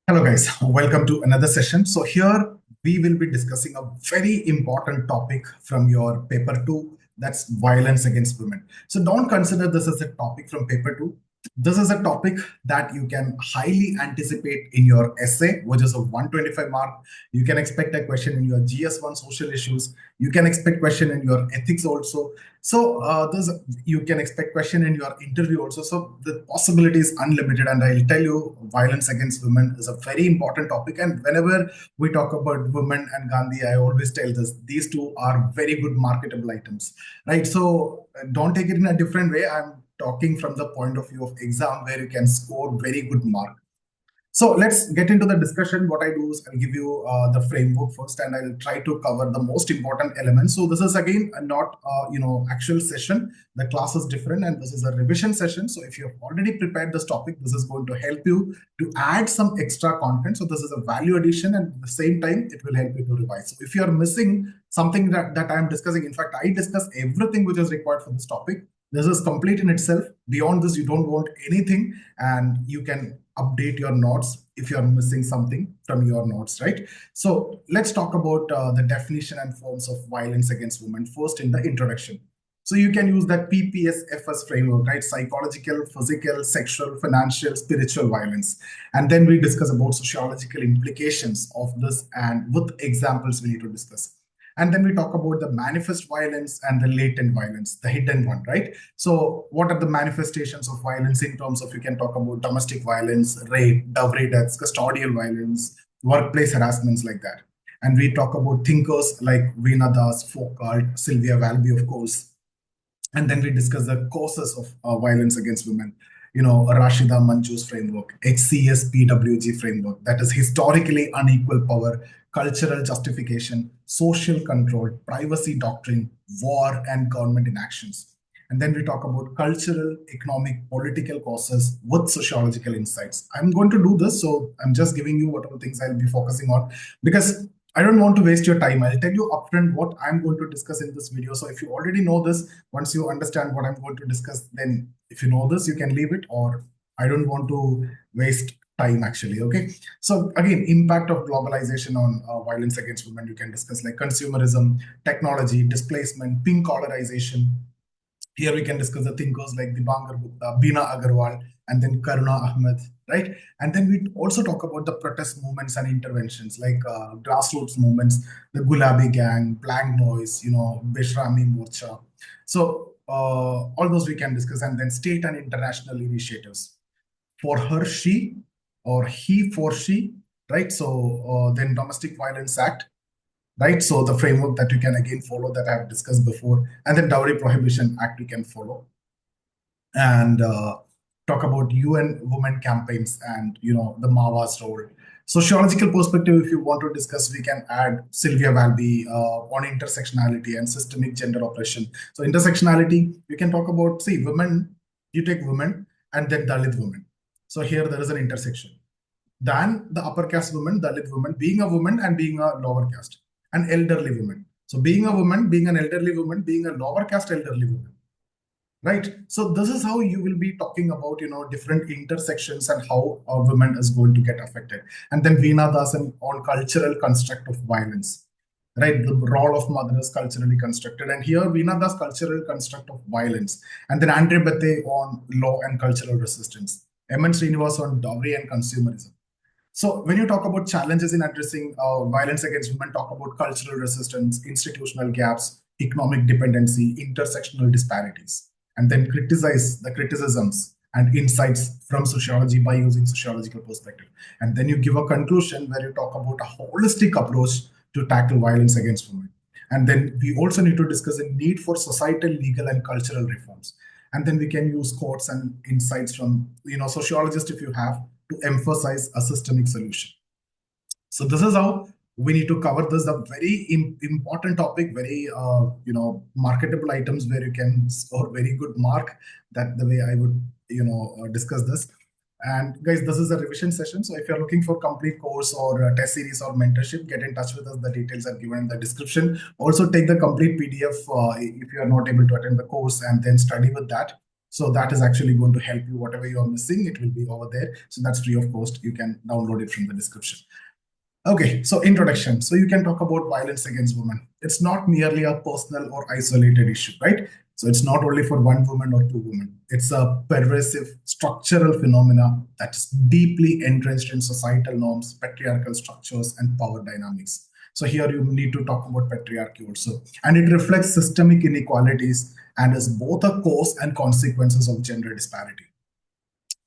Hello, guys. Welcome to another session. So, here we will be discussing a very important topic from your paper two, that's violence against women. So, don't consider this as a topic from paper two. This is a topic that you can highly anticipate in your essay, which is a 125 mark. You can expect a question in your GS1 social issues. You can expect question in your ethics also. So, you can expect question in your interview also. So the possibility is unlimited. And I'll tell you, violence against women is a very important topic. And whenever we talk about women and Gandhi, I always tell this, these two are very good marketable items, right? So don't take it in a different way. I'm talking from the point of view of exam where you can score very good mark. So let's get into the discussion. What I do is I'll give you the framework first, and I'll try to cover the most important elements. So this is again not actual session. The class is different, and this is a revision session. So if you have already prepared this topic, this is going to help you to add some extra content. So this is a value addition, and at the same time, it will help you to revise. So if you are missing something that I'm discussing, in fact, I discuss everything which is required for this topic. This is complete in itself. Beyond this, you don't want anything, and you can update your notes if you're missing something from your notes, right? So let's talk about the definition and forms of violence against women first in the introduction. So you can use that PPSFS framework, right? Psychological, physical, sexual, financial, spiritual violence. And then we discuss about sociological implications of this, and with examples we need to discuss. And then we talk about the manifest violence and the latent violence, the hidden one, right? So what are the manifestations of violence in terms of, you can talk about domestic violence, rape, dowry deaths, custodial violence, workplace harassments like that. And we talk about thinkers like Veena, Foucault, Sylvia Walby, of course. And then we discuss the causes of violence against women. Rashida Manjoo's framework, HCSPWG framework, that is historically unequal power, cultural justification, social control, privacy doctrine, war, and government inactions. And then we talk about cultural, economic, political causes with sociological insights. I'm going to do this, so I'm just giving you what are the things I'll be focusing on, because I don't want to waste your time. I'll tell you upfront what I'm going to discuss in this video. So if you already know this, once you understand what I'm going to discuss, then if you know this, you can leave it, or I don't want to waste time actually. Okay. So again, impact of globalization on violence against women, you can discuss like consumerism, technology, displacement, pink collarization. Here we can discuss the thinkers like Dipankar Gupta, Veena Agarwal, and then Karuna Ahmed, right? And then we also talk about the protest movements and interventions like grassroots movements, the Gulabi Gang, Blank Noise, Beshrami Morcha. So all those we can discuss, and then state and international initiatives for her, she, or he for she, right? So then Domestic Violence Act, right? So the framework that you can again follow that I've discussed before, and then Dowry Prohibition Act you can follow, and talk about UN women campaigns and the Mawa's role. Sociological perspective, if you want to discuss, we can add Sylvia Walby on intersectionality and systemic gender oppression. So intersectionality, you can talk about, see, women, you take women and then Dalit women. So here there is an intersection. Then the upper caste woman, Dalit woman, being a woman and being a lower caste, and elderly women. So being a woman, being an elderly woman, being a lower caste elderly woman, right? So this is how you will be talking about different intersections and how a woman is going to get affected. And then Veena Dasan on cultural construct of violence, right? The role of mother is culturally constructed, and here Veena Das cultural construct of violence, and then Andre Bette on law and cultural resistance, M.N. Srinivas on dowry and consumerism. So when you talk about challenges in addressing violence against women, talk about cultural resistance, institutional gaps, economic dependency, intersectional disparities, and then criticize the criticisms and insights from sociology by using sociological perspective. And then you give a conclusion where you talk about a holistic approach to tackle violence against women. And then we also need to discuss the need for societal, legal, and cultural reforms. And then we can use quotes and insights from sociologists if you have, to emphasize a systemic solution. So this is how we need to cover this, a very important topic, very marketable items where you can score very good mark. That the way I would discuss this. And guys, this is a revision session. So if you're looking for complete course or test series or mentorship, get in touch with us. The details are given in the description. Also take the complete PDF if you are not able to attend the course, and then study with that. So that is actually going to help you. Whatever you are missing, it will be over there. So that's free of cost. You can download it from the description. Okay, so introduction. So you can talk about violence against women. It's not merely a personal or isolated issue, right? So it's not only for one woman or two women. It's a pervasive structural phenomena that's deeply entrenched in societal norms, patriarchal structures, and power dynamics. So here you need to talk about patriarchy also. And it reflects systemic inequalities and is both a cause and consequences of gender disparity.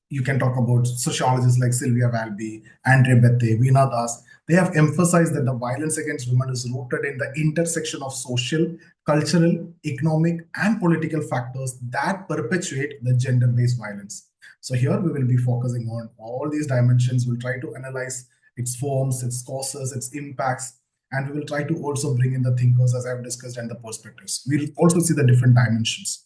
You can talk about sociologists like Sylvia Walby, Andre Bette, Veena Das. They have emphasized that the violence against women is rooted in the intersection of social, cultural, economic, and political factors that perpetuate the gender-based violence. So here we will be focusing on all these dimensions. We'll try to analyze its forms, its causes, its impacts, and we will try to also bring in the thinkers as I've discussed and the perspectives. We'll also see the different dimensions.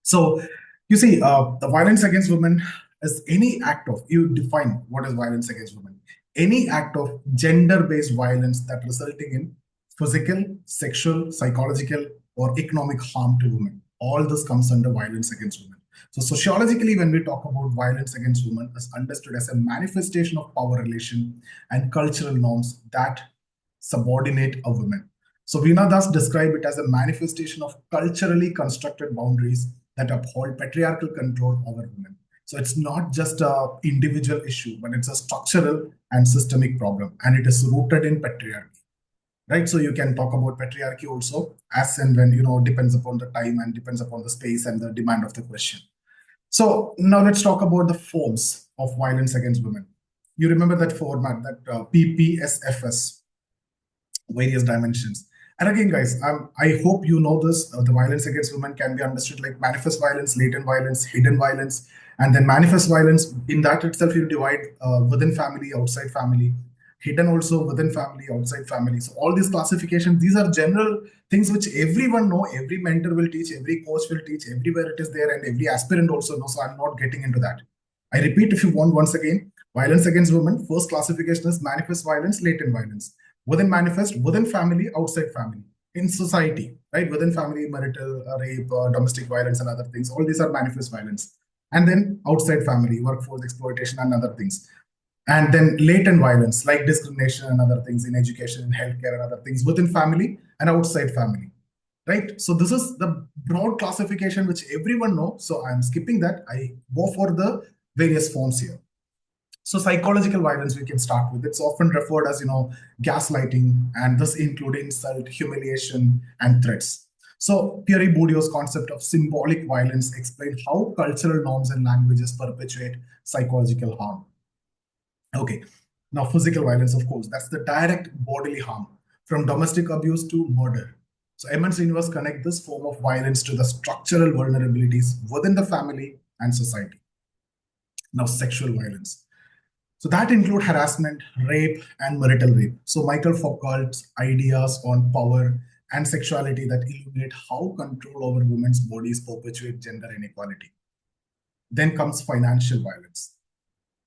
So you see, the violence against women is any act of, you define what is violence against women, any act of gender-based violence that resulting in physical, sexual, psychological, or economic harm to women. All this comes under violence against women. So sociologically, when we talk about violence against women, is understood as a manifestation of power relation and cultural norms that subordinate a woman. So Veena thus described it as a manifestation of culturally constructed boundaries that uphold patriarchal control over women. So it's not just an individual issue, but it's a structural and systemic problem, and it is rooted in patriarchy, right? So you can talk about patriarchy also as and when, depends upon the time and depends upon the space and the demand of the question. So now let's talk about the forms of violence against women. You remember that format, that PPSFS, various dimensions. And again, guys, I hope you know this. The violence against women can be understood like manifest violence, latent violence, hidden violence, and then manifest violence. In that itself, you divide within family, outside family, hidden also within family, outside family. So all these classifications, these are general things which everyone know, every mentor will teach, every coach will teach, everywhere it is there, and every aspirant also knows. So I'm not getting into that. I repeat, if you want, once again, violence against women, first classification is manifest violence, latent violence. Within manifest, within family, outside family, in society, right? Within family, marital rape, domestic violence, and other things. All these are manifest violence. And then outside family, workforce exploitation, and other things. And then latent violence, like discrimination and other things in education, in healthcare, and other things within family and outside family, right? So this is the broad classification which everyone knows. So I'm skipping that. I go for the various forms here. So psychological violence we can start with. It's often referred as, gaslighting, and this includes insult, humiliation, and threats. So Pierre Bourdieu's concept of symbolic violence explained how cultural norms and languages perpetuate psychological harm. Okay, now physical violence, of course, that's the direct bodily harm from domestic abuse to murder. So Emmons Universe connect this form of violence to the structural vulnerabilities within the family and society. Now sexual violence. So that include harassment, rape, and marital rape. So Michel Foucault's ideas on power and sexuality that illuminate how control over women's bodies perpetuate gender inequality. Then comes financial violence.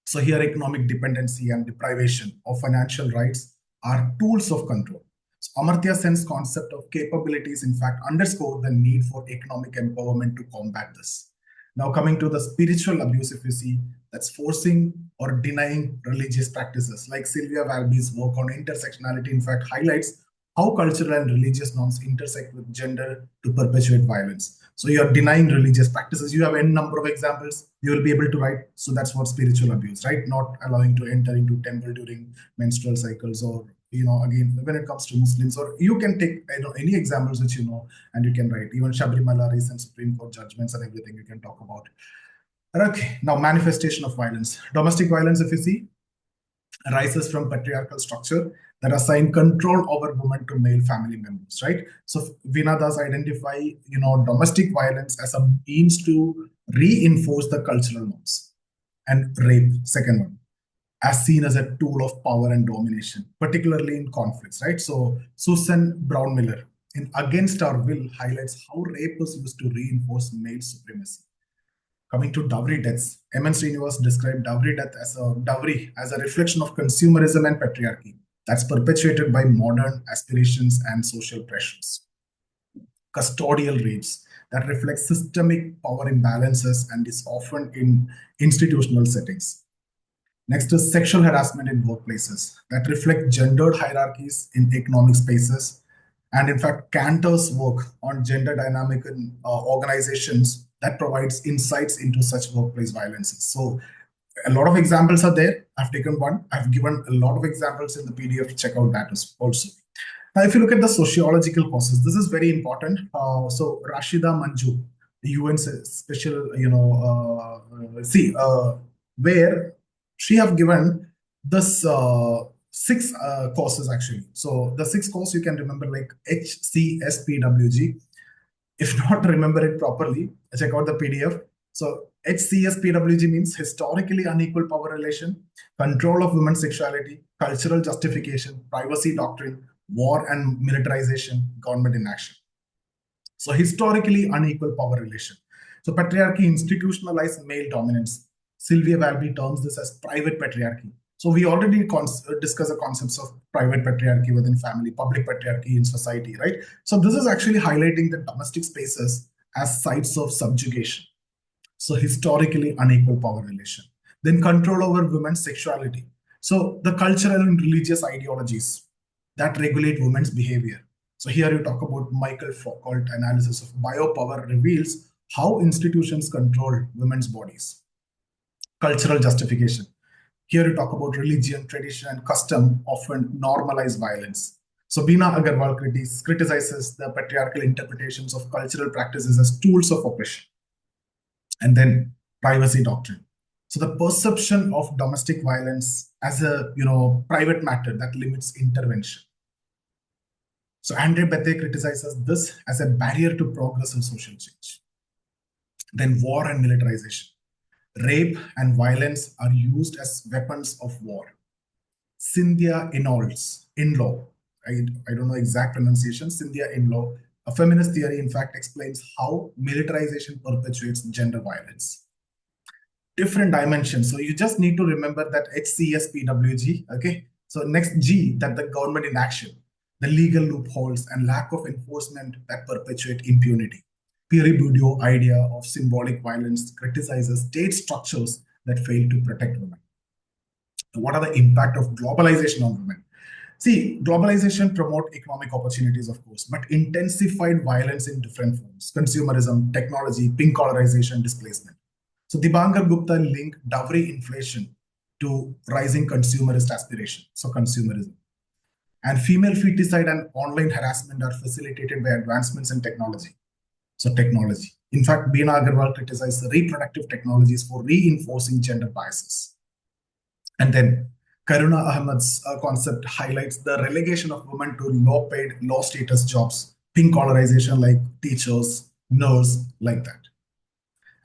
So here economic dependency and deprivation of financial rights are tools of control. So Amartya Sen's concept of capabilities, in fact, underscore the need for economic empowerment to combat this. Now coming to the spiritual abuse, if you see, that's forcing or denying religious practices. Like Sylvia Walby's work on intersectionality, in fact, highlights how cultural and religious norms intersect with gender to perpetuate violence. So you're denying religious practices. You have n number of examples you will be able to write. So that's what spiritual abuse, right? Not allowing to enter into temple during menstrual cycles, or again, when it comes to Muslims, or you can take any examples which and you can write. Even Sabrimala recent Supreme Court judgments and everything you can talk about. Okay, now manifestation of violence. Domestic violence, if you see, arises from patriarchal structure that assign control over women to male family members, right? So Veena does identify, domestic violence as a means to reinforce the cultural norms. And rape, second one, as seen as a tool of power and domination, particularly in conflicts, right? So Susan Brown Miller in Against Our Will highlights how rape was used to reinforce male supremacy. Coming to dowry deaths, Emmons Universe described dowry death as a reflection of consumerism and patriarchy that's perpetuated by modern aspirations and social pressures. Custodial rapes. that reflects systemic power imbalances and is often in institutional settings. Next is sexual harassment in workplaces that reflect gendered hierarchies in economic spaces. And in fact, Cantor's work on gender dynamic in organizations that provides insights into such workplace violences. So a lot of examples are there. I've taken one. I've given a lot of examples in the PDF. Check out that also. Now, if you look at the sociological causes, this is very important. So Rashida Manju, the UN special, where she have given this six courses actually. So the six courses you can remember like HCSPWG. If not remember it properly, check out the PDF. So HCSPWG means historically unequal power relation, control of women's sexuality, cultural justification, privacy doctrine, war and militarization, government inaction. So historically unequal power relation. So patriarchy institutionalized male dominance. Sylvia Walby terms this as private patriarchy. So we already discussed the concepts of private patriarchy within family, public patriarchy in society, right? So this is actually highlighting the domestic spaces as sites of subjugation. So historically unequal power relation. Then control over women's sexuality. So the cultural and religious ideologies that regulate women's behavior. So here you talk about Michel Foucault analysis of biopower reveals how institutions control women's bodies. Cultural justification. Here you talk about religion, tradition, and custom often normalize violence. So Veena Agarwal criticizes the patriarchal interpretations of cultural practices as tools of oppression. And then privacy doctrine. So the perception of domestic violence as a private matter that limits intervention. So Andre Bethé criticizes this as a barrier to progress and social change. Then war and militarization. Rape and violence are used as weapons of war. Cynthia Inlaw, I don't know exact pronunciation, Cynthia Inlaw, a feminist theory, in fact, explains how militarization perpetuates gender violence. Different dimensions. So you just need to remember that HCSPWG, okay? So next G, that the government inaction, the legal loopholes and lack of enforcement that perpetuate impunity. Pierre Bourdieu's idea of symbolic violence criticizes state structures that fail to protect women. What are the impact of globalization on women? See, globalization promotes economic opportunities, of course, but intensified violence in different forms: consumerism, technology, pink collarization, displacement. So Dibankar Gupta linked dowry inflation to rising consumerist aspiration, so consumerism. And female feticide and online harassment are facilitated by advancements in technology. So technology. In fact, Veena Agarwal criticized reproductive technologies for reinforcing gender biases. And then Karuna Ahmed's concept highlights the relegation of women to low-paid, low-status jobs, pink collarization like teachers, nurse, like that.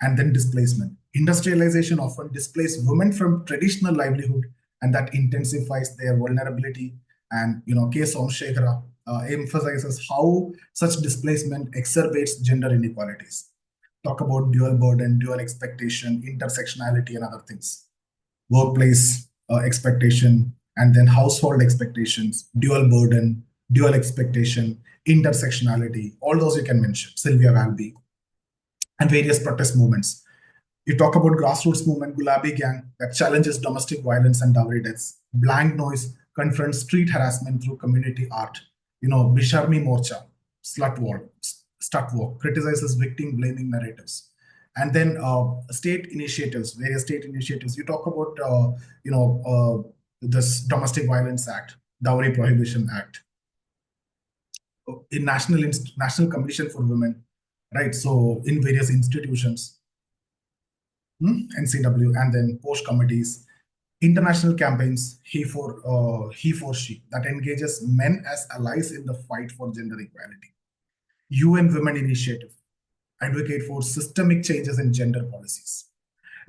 And then displacement. Industrialization often displaces women from traditional livelihood, and that intensifies their vulnerability. And K. Somshekhara emphasizes how such displacement exacerbates gender inequalities. Talk about dual burden, dual expectation, intersectionality, and other things. Workplace expectation, and then household expectations, dual burden, dual expectation, intersectionality, all those you can mention, Sylvia Walby, and various protest movements. You talk about grassroots movement, Gulabi Gang, that challenges domestic violence and dowry deaths. Blank Noise confronts street harassment through community art. Bisharmi Morcha, Slut Walk, criticizes victim blaming narratives. And then state initiatives, various state initiatives. You talk about, this Domestic Violence Act, Dowry Prohibition Act, in National Commission for Women, right? So in various institutions, NCW, and then post committees, international campaigns, he for she, that engages men as allies in the fight for gender equality. UN Women Initiative, advocate for systemic changes in gender policies.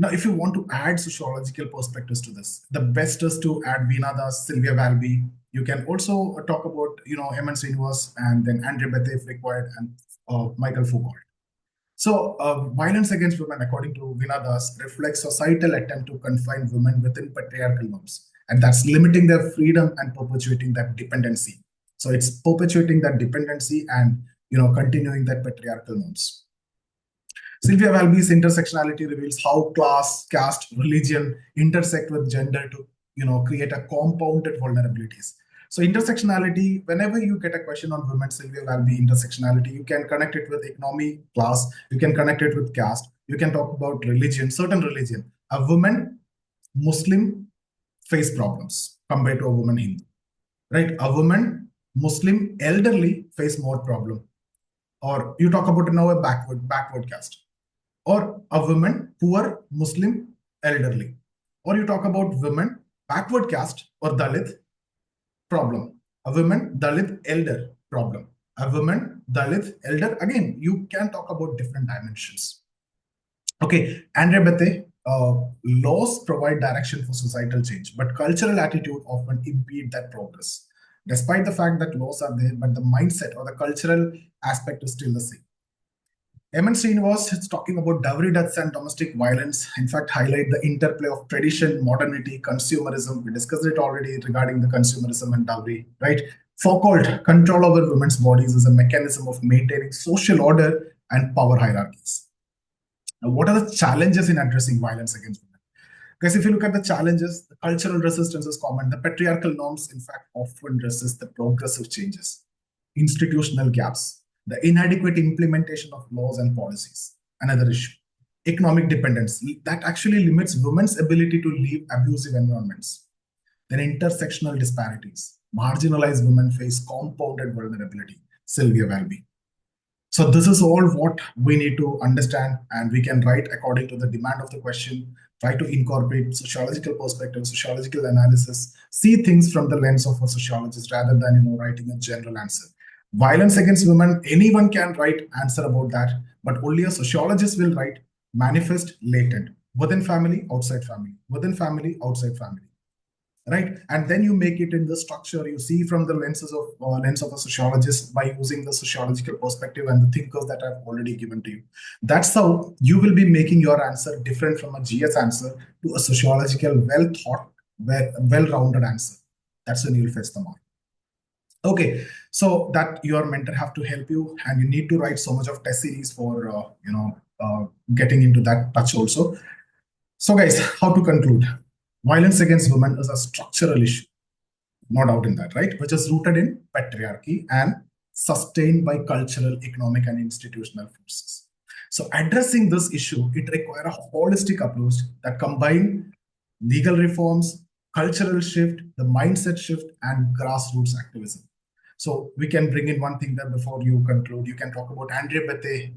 Now, if you want to add sociological perspectives to this, the best is to add Veena Das, Sylvia Walby. You can also talk about, Hemant Srinivas, and then Andre Bethé if required, and Michel Foucault. So violence against women, according to Veena Das, reflects societal attempt to confine women within patriarchal norms. And that's limiting their freedom and perpetuating that dependency. So it's perpetuating that dependency and, continuing that patriarchal norms. Sylvia Walby's intersectionality reveals how class, caste, religion intersect with gender to create a compounded vulnerabilities. So intersectionality, whenever you get a question on women, Sylvia Walby intersectionality, you can connect it with economy, class, you can connect it with caste, you can talk about religion, certain religion. A woman, Muslim, face problems compared to a woman Hindu, right? A woman, Muslim, elderly face more problem. Or you talk about now a backward caste, or a woman, poor, Muslim, elderly. Or you talk about women, backward caste or Dalit, problem. A woman, Dalit, elder, problem. A woman, Dalit, elder, again, you can talk about different dimensions. Okay, Andre Bete, laws provide direction for societal change, but cultural attitude often impede that progress. Despite the fact that laws are there, but the mindset or the cultural aspect is still the same. MN Srinivas is talking about dowry deaths and domestic violence. In fact, highlight the interplay of tradition, modernity, consumerism. We discussed it already regarding the consumerism and dowry, right? Foucault, control over women's bodies is a mechanism of maintaining social order and power hierarchies. Now, what are the challenges in addressing violence against women? Because if you look at the challenges, the cultural resistance is common. The patriarchal norms, in fact, often resist the progressive changes. Institutional gaps, the inadequate implementation of laws and policies, another issue. Economic dependence, that actually limits women's ability to leave abusive environments. Then intersectional disparities, marginalized women face compounded vulnerability, Sylvia Walby. So this is all what we need to understand, and we can write according to the demand of the question, try to incorporate sociological perspective, sociological analysis, see things from the lens of a sociologist rather than writing a general answer. Violence against women, anyone can write answer about that, but only a sociologist will write manifest, latent, within family, outside family, within family, outside family, right? And then you make it in the structure you see from the lens of a sociologist by using the sociological perspective and the thinkers that I've already given to you. That's how you will be making your answer different from a GS answer to a sociological, well thought, well-rounded answer. That's when you'll fetch the mark. Okay, so that your mentor have to help you, and you need to write so much of test series for getting into that touch also. So guys, how to conclude? Violence against women is a structural issue, no doubt in that, right? Which is rooted in patriarchy and sustained by cultural, economic, and institutional forces. So addressing this issue, it requires a holistic approach that combines legal reforms, cultural shift, the mindset shift, and grassroots activism. So we can bring in one thing there before you conclude. You can talk about Andre Bete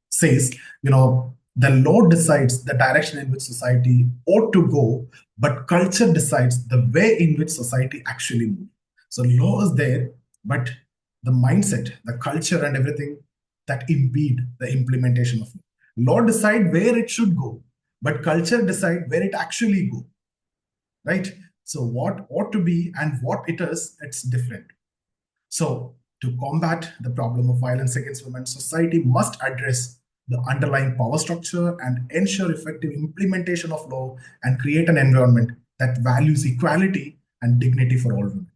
says, the law decides the direction in which society ought to go, but culture decides the way in which society actually moves. So law is there, but the mindset, the culture and everything that impede the implementation of law. Law decide where it should go, but culture decide where it actually go, right? So what ought to be and what it is, it's different. So to combat the problem of violence against women, society must address the underlying power structure and ensure effective implementation of law and create an environment that values equality and dignity for all women.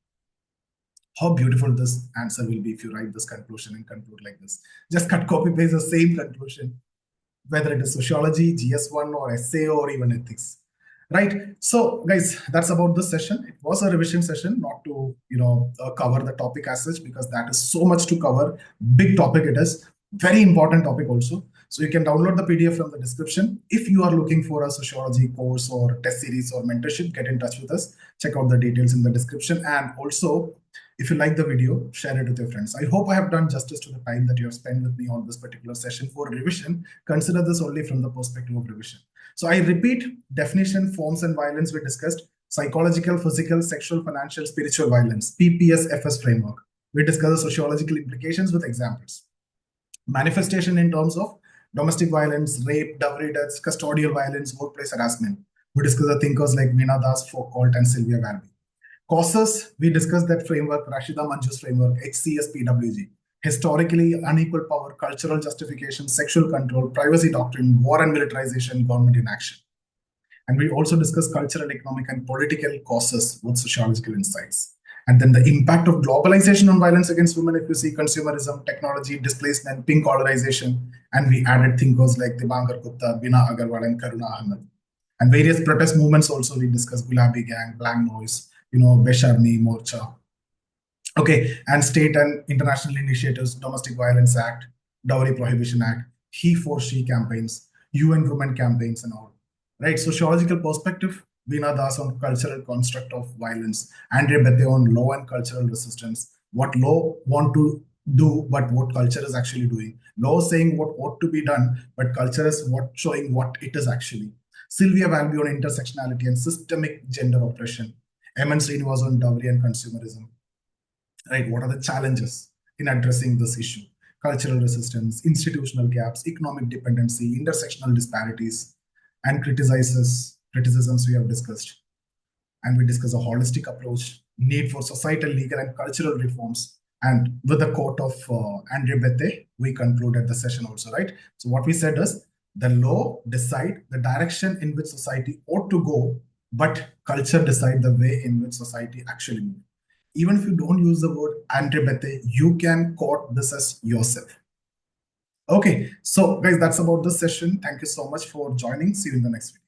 How beautiful this answer will be if you write this conclusion and conclude like this. Just copy paste the same conclusion, whether it is sociology, GS1 or essay or even ethics. Right. So guys, that's about this session. It was a revision session, not to cover the topic as such, because that is so much to cover. Big topic it is. Very important topic also. So you can download the PDF from the description. If you are looking for a sociology course or test series or mentorship, get in touch with us. Check out the details in the description. And also, if you like the video, share it with your friends. I hope I have done justice to the time that you have spent with me on this particular session for revision. Consider this only from the perspective of revision. So I repeat, definition, forms and violence we discussed: psychological, physical, sexual, financial, spiritual violence, PPS-FS framework. We discussed the sociological implications with examples. Manifestation in terms of domestic violence, rape, dowry deaths, custodial violence, workplace harassment. We discussed the thinkers like Veena, Foucault, and Sylvia Walby. Causes, we discussed that framework, Rashida Manju's framework, HCS PWG. Historically, unequal power, cultural justification, sexual control, privacy doctrine, war and militarization, government inaction. And we also discussed cultural, economic, and political causes with sociological insights. And then the impact of globalization on violence against women, if you see consumerism, technology, displacement, pink colorization, and we added thinkers like Dibankar Gupta, Veena Agarwal, and Karuna Ahmed. And various protest movements also we discussed, Gulabi Gang, Blank Noise, Besharmi, Morcha. Okay, and state and international initiatives, Domestic Violence Act, Dowry Prohibition Act, He for She campaigns, UN Women campaigns, and all. Right, sociological perspective, Veena Das on cultural construct of violence, Andre Bette on law and cultural resistance, what law want to do, but what culture is actually doing. Law saying what ought to be done, but culture is what showing what it is actually. Sylvia Walby on intersectionality and systemic gender oppression. Emin Srinivas on dowry and consumerism. Right? What are the challenges in addressing this issue? Cultural resistance, institutional gaps, economic dependency, intersectional disparities, and criticisms we have discussed. And we discuss a holistic approach, need for societal, legal, and cultural reforms. And with the quote of Andre Bette, we concluded the session also, right? So what we said is, the law decide the direction in which society ought to go, but culture decide the way in which society actually moves. Even if you don't use the word Andre Bette, you can quote this as yourself. Okay, so guys, that's about this session. Thank you so much for joining. See you in the next video.